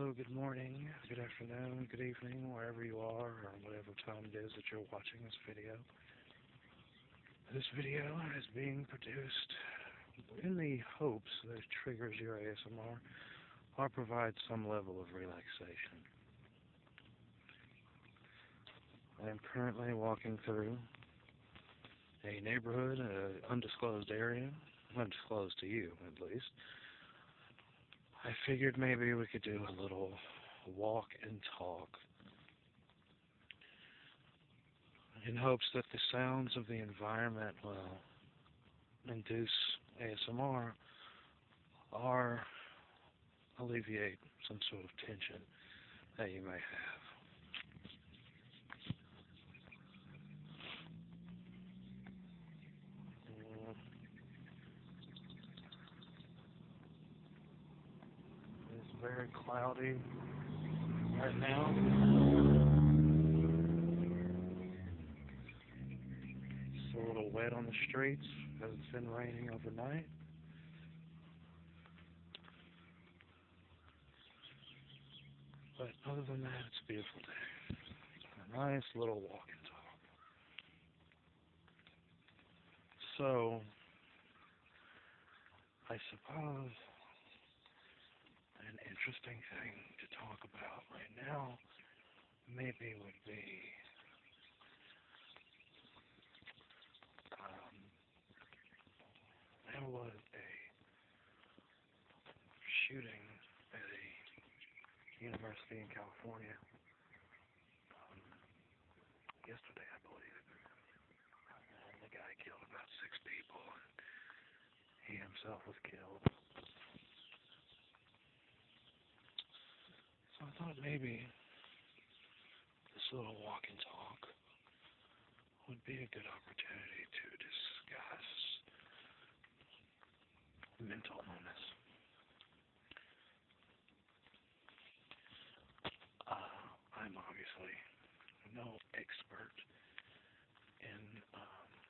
Hello, good morning, good afternoon, good evening, wherever you are, or whatever time it is that you're watching this video. This video is being produced in the hopes that it triggers your ASMR or provides some level of relaxation. I am currently walking through a neighborhood, an undisclosed area, undisclosed to you at least. I figured maybe we could do a little walk and talk in hopes that the sounds of the environment will induce ASMR or alleviate some sort of tension that you may have. It's very cloudy right now. It's a little wet on the streets because it's been raining overnight. But other than that, it's a beautiful day. A nice little walk and talk. So, I suppose an interesting thing to talk about right now maybe would be there was a shooting at a university in California yesterday, I believe. And the guy killed about 6 people. He himself was killed. So I thought maybe this little walk and talk would be a good opportunity to discuss mental illness. I'm obviously no expert in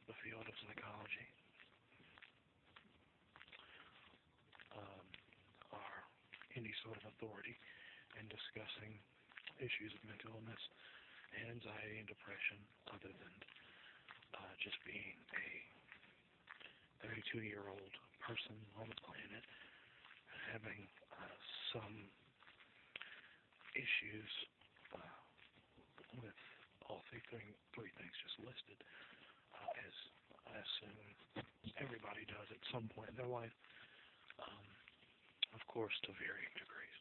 the field of psychology or any sort of authority in discussing issues of mental illness and anxiety and depression, other than just being a 32-year-old person on the planet having some issues with all three things just listed, as I assume everybody does at some point in their life, of course to varying degrees.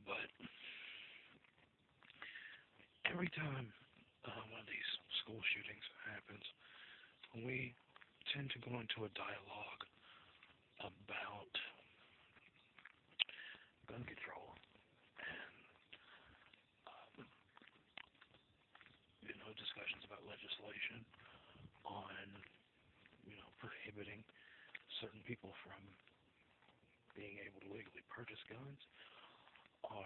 But every time one of these school shootings happens, we tend to go into a dialogue about gun control and discussions about legislation on prohibiting certain people from being able to legally purchase guns, or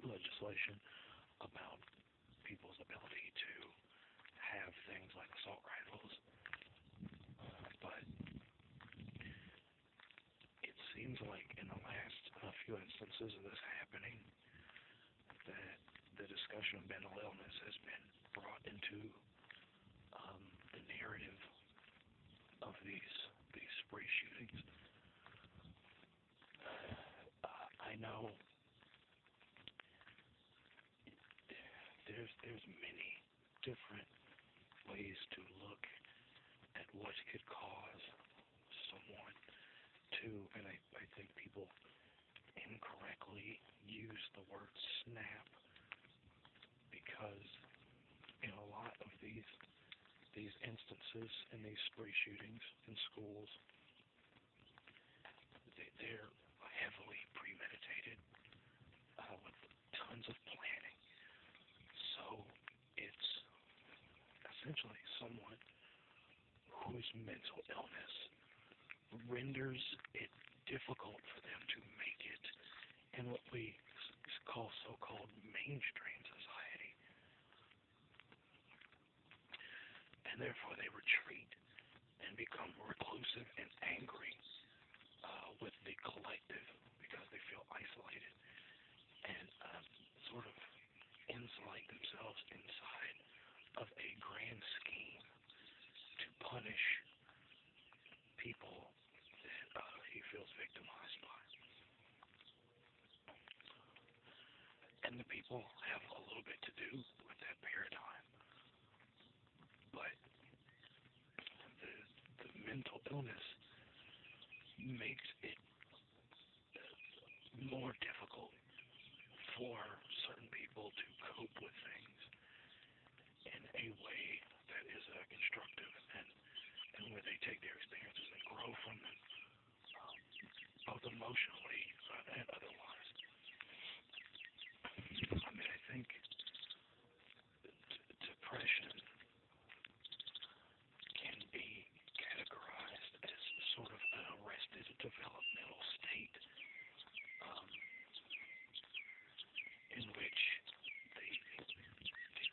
legislation about people's ability to have things like assault rifles. But it seems like in the last few instances of this happening that the discussion of mental illness has been brought into the narrative of these spree shootings. I know there's many different ways to look at what could cause someone to, and I think people incorrectly use the word snap, because in a lot of these instances in these spree shootings in schools, they're heavily premeditated with tons of planning. So it's essentially someone whose mental illness renders it difficult for them to make it in what we call so-called mainstream society. And therefore they retreat and become reclusive and angry with the collective because they feel isolated and sort of insulate themselves inside of a grand scheme to punish people that he feels victimized by. And the people have a little bit to do with that paradigm, but the mental illness makes it more difficult for certain people to cope with things in a way that is constructive and where they take their experiences and grow from them, both emotionally and otherwise. I mean, I think depression can be categorized as sort of an arrested developmental state um, in which the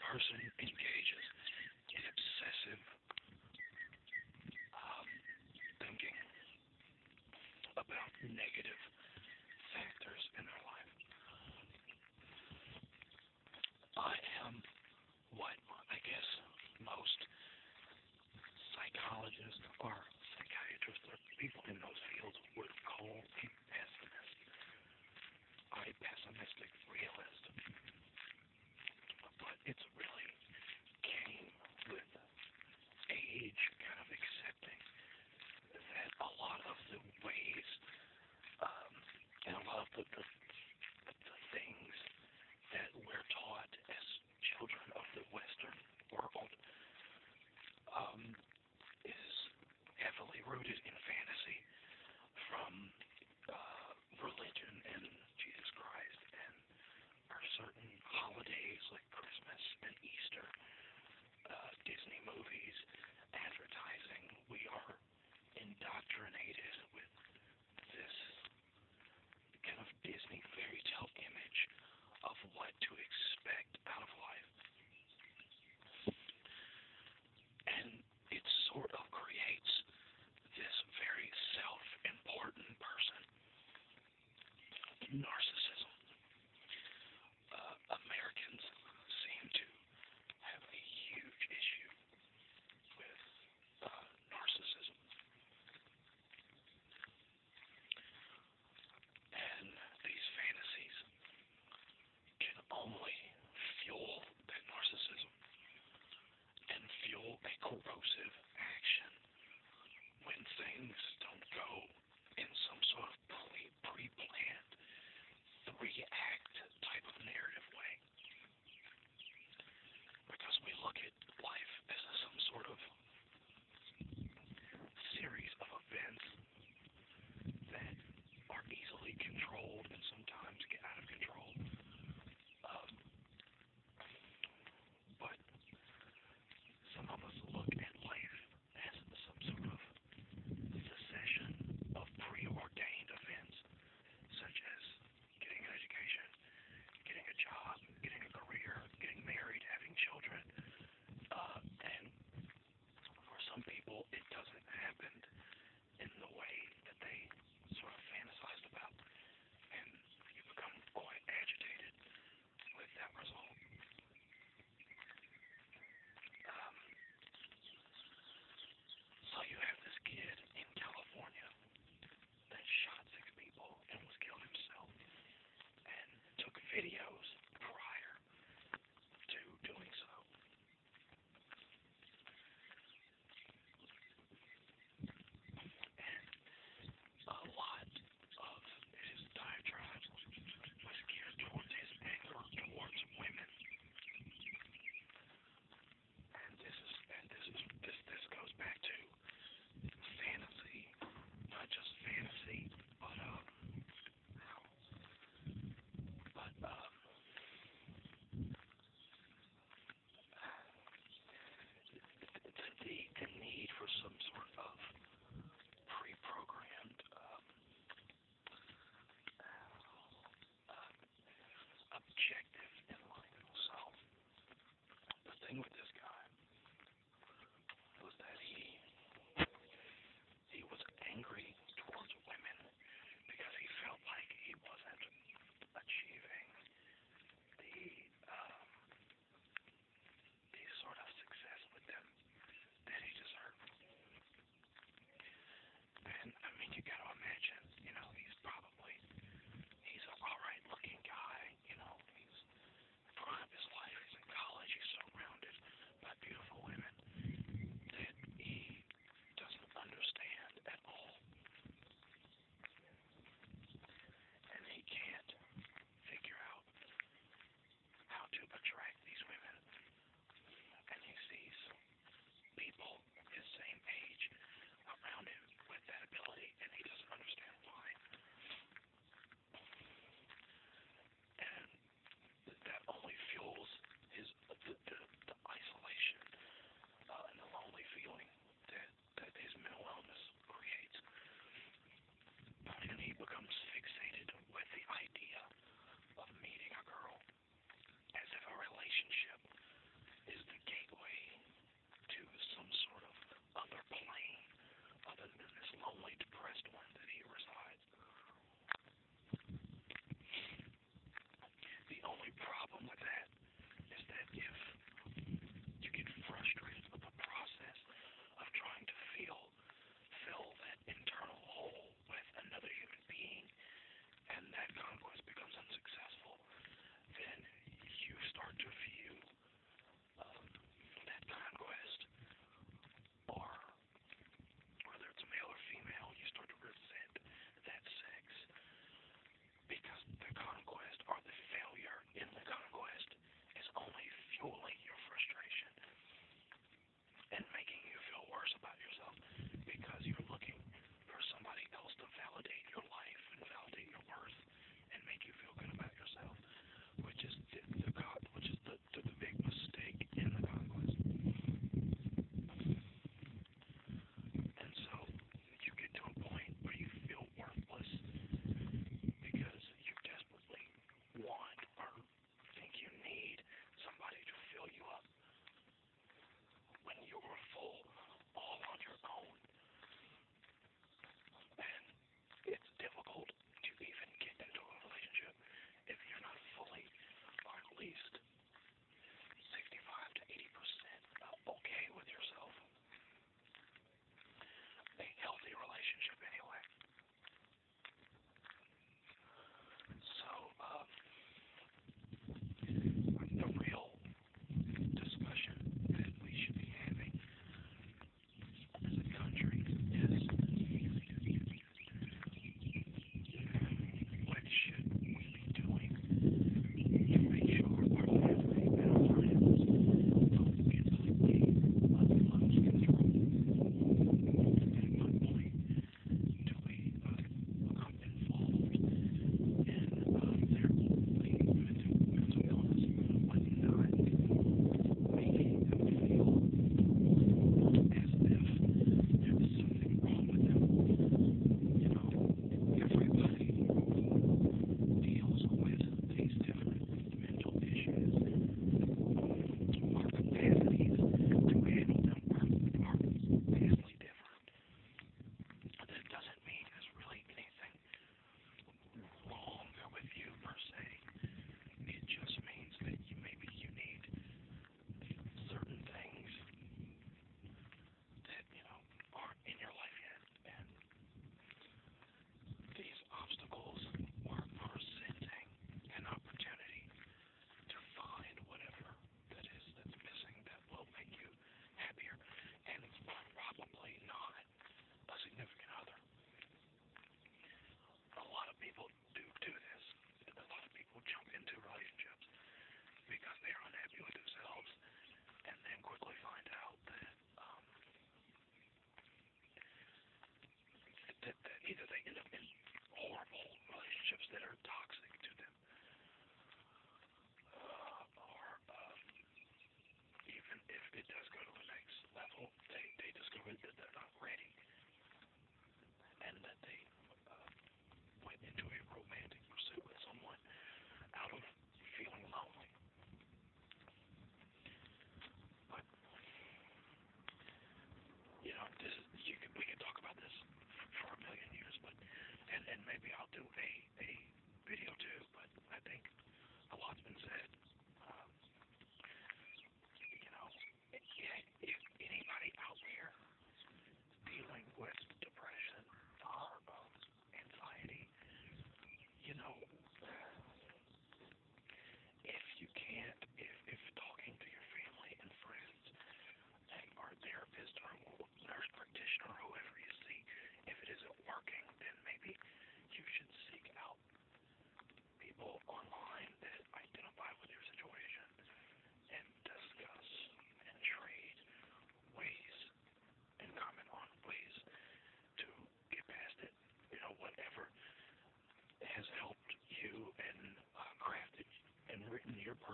person engages in obsessive thinking about negative factors in their life. I am what I guess most psychologists or psychiatrists or people in those fields would call a pessimist. A pessimistic realist. But it's really came with age, kind of accepting that a lot of the ways and a lot of the things that we're taught as children of the Western world is heavily rooted in fantasy from religion and Jesus Christ and our certain holidays like Christmas and Easter, Disney movies, advertising. We are indoctrinated with this kind of Disney fairy tale image of what to expect out of life. And it sort of creates this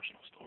personal story.